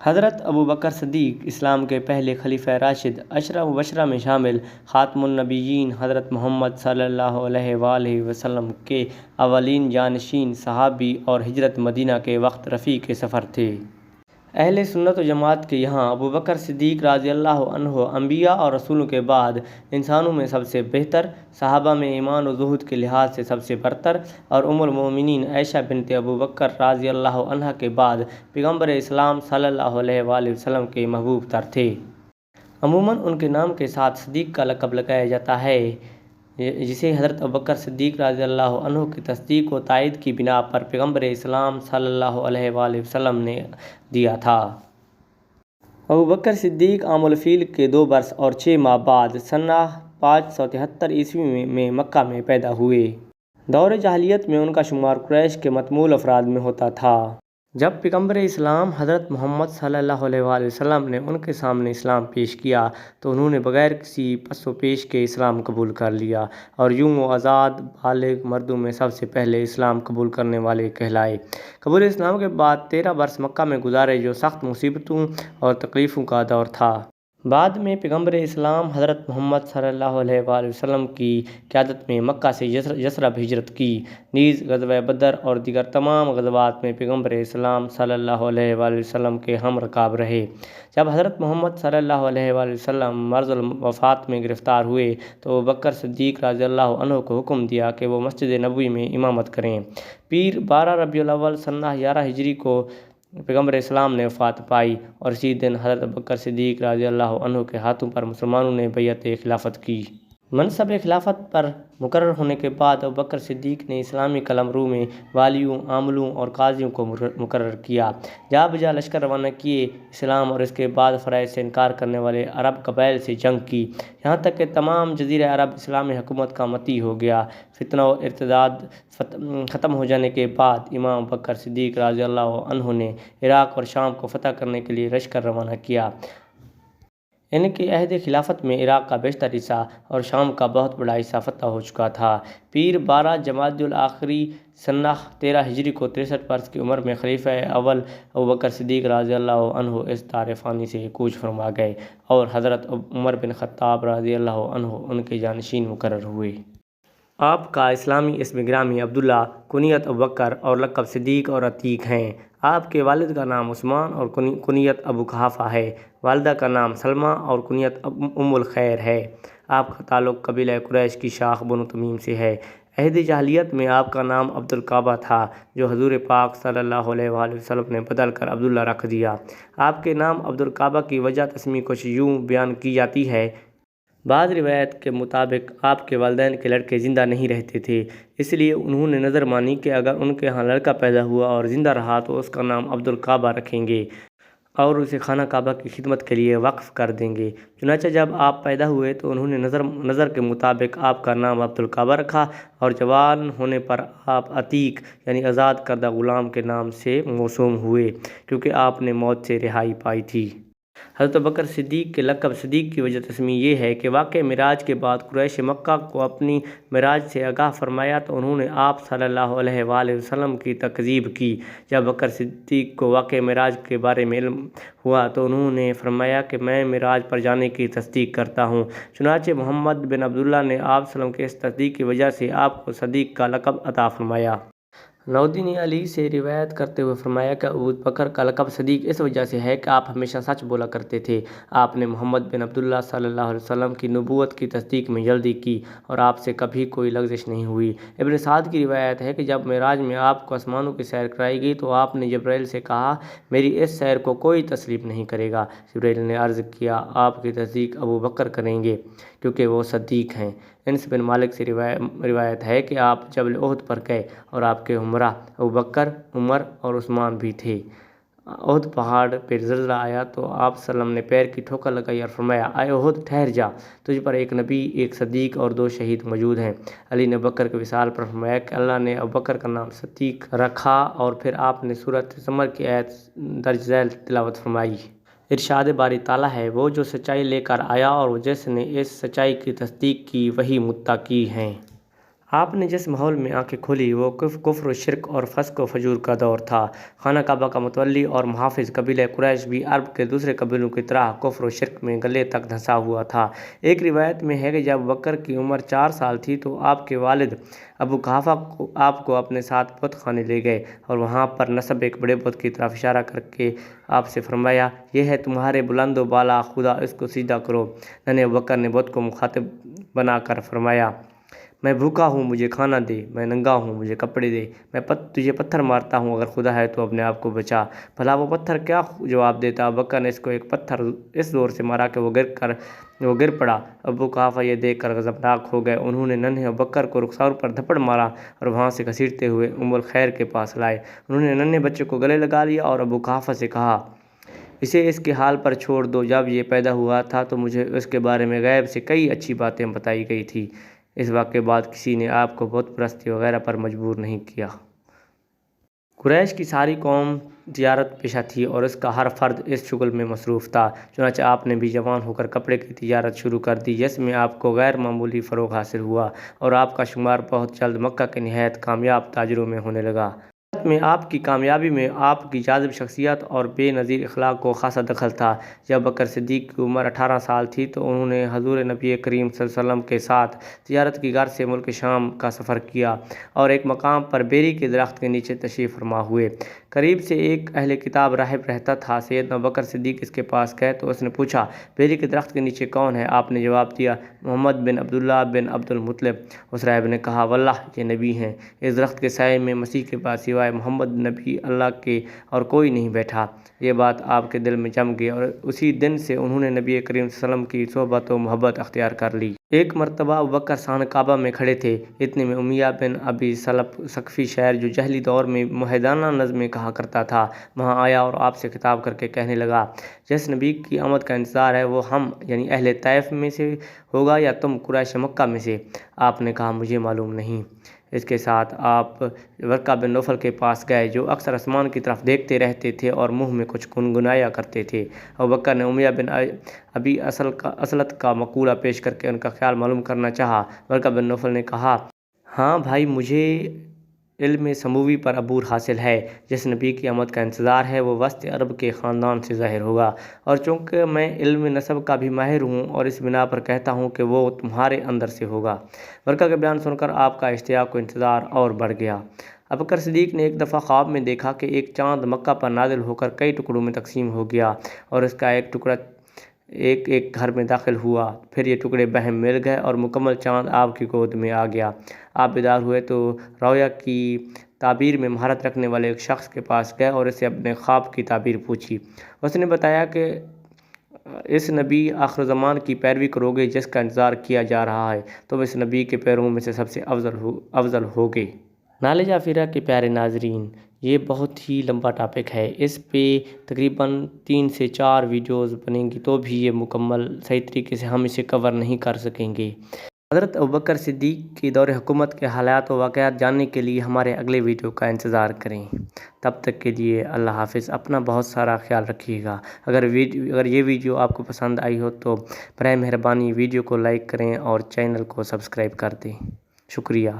حضرت ابو بکر صدیق اسلام کے پہلے خلیفہ راشد، عشرہ مبشرہ میں شامل خاتم النبیین حضرت محمد صلی اللہ علیہ وآلہ وسلم کے اولین جانشین صحابی اور ہجرت مدینہ کے وقت رفیق سفر تھے۔ اہل سنت و جماعت کے یہاں ابو بکر صدیق رضی اللہ عنہ انبیاء اور رسولوں کے بعد انسانوں میں سب سے بہتر، صحابہ میں ایمان و زہد کے لحاظ سے سب سے برتر اور ام المومنین عائشہ بنت ابو بکر رضی اللہ عنہا کے بعد پیغمبر اسلام صلی اللہ علیہ وآلہ وسلم کے محبوب تر تھے۔ عموماً ان کے نام کے ساتھ صدیق کا لقب لگایا جاتا ہے، جسے حضرت ابوبکر صدیق رضی اللہ عنہ کی تصدیق و تائید کی بنا پر پیغمبر اسلام صلی اللہ علیہ وآلہ وسلم نے دیا تھا۔ ابوبکر صدیق عام الفیل کے 2 برس اور 6 ماہ بعد سنہ 573 عیسوی میں مکہ میں پیدا ہوئے۔ دور جاہلیت میں ان کا شمار قریش کے متمول افراد میں ہوتا تھا۔ جب پیغمبر اسلام حضرت محمد صلی اللہ علیہ وآلہ وسلم نے ان کے سامنے اسلام پیش کیا تو انہوں نے بغیر کسی پس و پیش کے اسلام قبول کر لیا اور یوں وہ آزاد بالغ مردوں میں سب سے پہلے اسلام قبول کرنے والے کہلائے۔ قبول اسلام کے بعد 13 برس مکہ میں گزارے جو سخت مصیبتوں اور تکلیفوں کا دور تھا۔ بعد میں پیغمبر اسلام حضرت محمد صلی اللہ علیہ وآلہ وسلم کی قیادت میں مکہ سے یثرب ہجرت کی۔ نیز غزوہ بدر اور دیگر تمام غزوات میں پیغمبر اسلام صلی اللہ علیہ وآلہ وسلم کے ہم رکاب رہے۔ جب حضرت محمد صلی اللہ علیہ وآلہ وسلم مرض الوفات میں گرفتار ہوئے تو ابوبکر صدیق رضی اللہ عنہ کو حکم دیا کہ وہ مسجد نبوی میں امامت کریں۔ پیر 12 ربیع الاول سنہ 11 ہجری کو پیغمبر اسلام نے وفات پائی اور اسی دن حضرت ابوبکر صدیق رضی اللہ عنہ کے ہاتھوں پر مسلمانوں نے بیعت خلافت کی۔ منصب خلافت پر مقرر ہونے کے بعد ابوبکر صدیق نے اسلامی قلمرو میں والیوں، عاملوں اور قاضیوں کو مقرر کیا، جا بجا لشکر روانہ کیے، اسلام اور اس کے بعد فرائض سے انکار کرنے والے عرب قبائل سے جنگ کی، یہاں تک کہ تمام جزیرہ عرب اسلامی حکومت کا مطیع ہو گیا۔ فتنہ و ارتداد ختم ہو جانے کے بعد امام ابوبکر صدیق رضی اللہ عنہ نے عراق اور شام کو فتح کرنے کے لیے لشکر روانہ کیا۔ ان کے عہد خلافت میں عراق کا بیشتر حصہ اور شام کا بہت بڑا حصہ فتح ہو چکا تھا۔ پیر 12 جمادی الاخری سنہ 13 ہجری کو 63 برس کی عمر میں خلیفہ اول ابوبکر صدیق رضی اللہ عنہ اس دار فانی سے کوچ فرما گئے اور حضرت عمر بن خطاب رضی اللہ عنہ ان کے جانشین مقرر ہوئے۔ آپ کا اسلامی اسم گرامی عبداللہ، کنیت ابوبکر اور لقب صدیق اور عتیق ہیں۔ آپ کے والد کا نام عثمان اور کنیت ابو قحافہ ہے۔ والدہ کا نام سلمہ اور کنیت ام الخیر ہے۔ آپ کا تعلق قبیلہ قریش کی شاخ بنو تمیم سے ہے۔ عہد جاہلیت میں آپ کا نام عبد الکعبہ تھا جو حضور پاک صلی اللہ علیہ وآلہ وسلم نے بدل کر عبداللہ رکھ دیا۔ آپ کے نام عبد الکعبہ کی وجہ تسمیہ کچھ یوں بیان کی جاتی ہے۔ بعض روایت کے مطابق آپ کے والدین کے لڑکے زندہ نہیں رہتے تھے، اس لیے انہوں نے نظر مانی کہ اگر ان کے ہاں لڑکا پیدا ہوا اور زندہ رہا تو اس کا نام عبد الکعبہ رکھیں گے اور اسے خانہ کعبہ کی خدمت کے لیے وقف کر دیں گے۔ چنانچہ جب آپ پیدا ہوئے تو انہوں نے نظر کے مطابق آپ کا نام عبد الکعبہ رکھا اور جوان ہونے پر آپ عتیق یعنی آزاد کردہ غلام کے نام سے موسوم ہوئے کیونکہ آپ نے موت سے رہائی پائی تھی۔ حضرت ابوبکر صدیق کے لقب صدیق کی وجہ تسمیہ یہ ہے کہ واقعہ معراج کے بعد قریش مکہ کو اپنی معراج سے آگاہ فرمایا تو انہوں نے آپ صلی اللہ علیہ وآلہ وسلم کی تکذیب کی۔ جب ابوبکر صدیق کو واقعہ معراج کے بارے میں علم ہوا تو انہوں نے فرمایا کہ میں معراج پر جانے کی تصدیق کرتا ہوں۔ چنانچہ محمد بن عبداللہ نے آپ صلی اللہ علیہ وسلم کے اس تصدیق کی وجہ سے آپ کو صدیق کا لقب عطا فرمایا۔ نودی نے علی سے روایت کرتے ہوئے فرمایا کہ ابوبکر کا لقب صدیق اس وجہ سے ہے کہ آپ ہمیشہ سچ بولا کرتے تھے۔ آپ نے محمد بن عبداللہ صلی اللہ علیہ وسلم کی نبوت کی تصدیق میں جلدی کی اور آپ سے کبھی کوئی لغزش نہیں ہوئی۔ ابن سعد کی روایت ہے کہ جب معراج میں آپ کو آسمانوں کی سیر کرائی گئی تو آپ نے جبرائیل سے کہا میری اس سیر کو کوئی تسلیم نہیں کرے گا۔ جبرائیل نے عرض کیا آپ کی تصدیق ابوبکر کریں گے کیونکہ وہ صدیق ہیں۔ انس بن مالک سے روایت ہے کہ آپ جبل احد پر گئے اور آپ کے ہمراہ ابوبکر، عمر اور عثمان بھی تھے۔ احد پہاڑ پہ زلزلہ آیا تو آپ صلی اللہ علیہ وسلم نے پیر کی ٹھوکر لگائی اور فرمایا اے احد ٹھہر جا، تجھ پر ایک نبی، ایک صدیق اور 2 شہید موجود ہیں۔ علی نے ابوبکر کے وصال پر فرمایا کہ اللہ نے ابوبکر کا نام صدیق رکھا اور پھر آپ نے سورۃ زمر کی آیت درج ذیل تلاوت فرمائی۔ ارشاد باری تعالیٰ ہے وہ جو سچائی لے کر آیا اور جس نے اس سچائی کی تصدیق کی وہی متقی ہیں۔ آپ نے جس ماحول میں آنکھیں کھولی وہ کفر و شرک اور فسق و فجور کا دور تھا۔ خانہ کعبہ کا متولی اور محافظ قبیلہ قریش بھی عرب کے دوسرے قبیلوں کی طرح کفر و شرک میں گلے تک دھنسا ہوا تھا۔ ایک روایت میں ہے کہ جب بکر کی عمر 4 سال تھی تو آپ کے والد ابو قحافہ آپ کو اپنے ساتھ بت خانے لے گئے اور وہاں پر نصب ایک بڑے بت کی طرف اشارہ کر کے آپ سے فرمایا، یہ ہے تمہارے بلند و بالا خدا، اس کو سجدہ کرو۔ ننھے بکر نے بت کو مخاطب بنا کر فرمایا، میں بھوکا ہوں، مجھے کھانا دے، میں ننگا ہوں، مجھے کپڑے دے، میں تجھے پتھر مارتا ہوں، اگر خدا ہے تو اپنے آپ کو بچا۔ بھلا وہ پتھر کیا جواب دیتا؟ بکر نے اس کو ایک پتھر اس زور سے مارا کہ وہ گر پڑا۔ ابو قحافہ یہ دیکھ کر غضبناک ہو گئے۔ انہوں نے ننھے بکر کو رخسار پر تھپڑ مارا اور وہاں سے گھسیٹتے ہوئے ام الخیر کے پاس لائے۔ انہوں نے ننھے بچے کو گلے لگا لیا اور ابو قحافہ سے کہا، اسے اس کے حال پر چھوڑ دو، جب یہ پیدا ہوا تھا تو مجھے اس کے بارے میں غیب سے کئی اچھی باتیں بتائی گئی تھی۔ اس واقعے بعد کسی نے آپ کو بت پرستی وغیرہ پر مجبور نہیں کیا۔ قریش کی ساری قوم تجارت پیشہ تھی اور اس کا ہر فرد اس شغل میں مصروف تھا۔ چنانچہ آپ نے بھی جوان ہو کر کپڑے کی تجارت شروع کر دی، جس میں آپ کو غیر معمولی فروغ حاصل ہوا اور آپ کا شمار بہت جلد مکہ کے نہایت کامیاب تاجروں میں ہونے لگا۔ تجارت میں آپ کی کامیابی میں آپ کی جاذب شخصیت اور بے نظیر اخلاق کو خاصا دخل تھا۔ جب بکر صدیق کی عمر 18 سال تھی تو انہوں نے حضور نبی کریم صلی اللہ علیہ وسلم کے ساتھ تجارت کی غرض سے ملک شام کا سفر کیا اور ایک مقام پر بیری کے درخت کے نیچے تشریف فرما ہوئے۔ قریب سے ایک اہل کتاب راہب رہتا تھا۔ سیدنا بکر صدیق اس کے پاس گئے تو اس نے پوچھا، بیری کے درخت کے نیچے کون ہے؟ آپ نے جواب دیا، محمد بن عبداللہ بن عبد المطلب۔ اس راہب نے کہا، واللہ یہ نبی ہیں، اس درخت کے سائے میں مسیح کے بعد سوائے محمد نبی اللہ کے اور کوئی نہیں بیٹھا۔ یہ بات آپ کے دل میں جم گئی اور اسی دن سے انہوں نے نبی کریم صلی اللہ علیہ وسلم کی صحبت و محبت اختیار کر لی۔ ایک مرتبہ ابو بکر خانہ کعبہ میں کھڑے تھے، اتنے میں امیہ بن ابی سلف ثقفی شاعر جو جاہلی دور میں موحدانہ نظمیں کہا کرتا تھا، وہاں آیا اور آپ سے خطاب کر کے کہنے لگا، جس نبی کی آمد کا انتظار ہے وہ ہم یعنی اہل طائف میں سے ہوگا یا تم قریش مکہ میں سے؟ آپ نے کہا، مجھے معلوم نہیں۔ اس کے ساتھ آپ ورقہ بن نوفل کے پاس گئے جو اکثر آسمان کی طرف دیکھتے رہتے تھے اور منہ میں کچھ گنگنایا کرتے تھے۔ ابو بکر نے امیہ بن ابی اسلط کا مقولہ پیش کر کے ان کا خیال معلوم کرنا چاہا۔ ورقہ بن نوفل نے کہا، ہاں بھائی، مجھے علم سموی پر عبور حاصل ہے، جس نبی کی آمد کا انتظار ہے وہ وسط عرب کے خاندان سے ظاہر ہوگا، اور چونکہ میں علم نسب کا بھی ماہر ہوں اور اس بنا پر کہتا ہوں کہ وہ تمہارے اندر سے ہوگا۔ ورقہ کا بیان سن کر آپ کا اشتیاق و انتظار اور بڑھ گیا۔ ابو بکر صدیق نے ایک دفعہ خواب میں دیکھا کہ ایک چاند مکہ پر نازل ہو کر کئی ٹکڑوں میں تقسیم ہو گیا اور اس کا ایک ٹکڑا ایک ایک گھر میں داخل ہوا، پھر یہ ٹکڑے بہم مل گئے اور مکمل چاند آپ کی گود میں آ گیا۔ آپ بیدار ہوئے تو رویا کی تعبیر میں مہارت رکھنے والے ایک شخص کے پاس گئے اور اسے اپنے خواب کی تعبیر پوچھی۔ اس نے بتایا کہ اس نبی آخر زمان کی پیروی کرو گے جس کا انتظار کیا جا رہا ہے، تم اس نبی کے پیرووں میں سے سب سے افضل ہوگے۔ نالج آفرہ کے پیارے ناظرین، یہ بہت ہی لمبا ٹاپک ہے، اس پہ تقریباً 3 سے 4 ویڈیوز بنیں گی تو بھی یہ مکمل صحیح طریقے سے ہم اسے کور نہیں کر سکیں گے۔ حضرت ابوبکر صدیق کی دور حکومت کے حالات و واقعات جاننے کے لیے ہمارے اگلے ویڈیو کا انتظار کریں۔ تب تک کے لیے اللہ حافظ، اپنا بہت سارا خیال رکھیے گا۔ اگر یہ ویڈیو آپ کو پسند آئی ہو تو برائے مہربانی ویڈیو کو لائک کریں اور چینل کو سبسکرائب کر دیں۔ شکریہ۔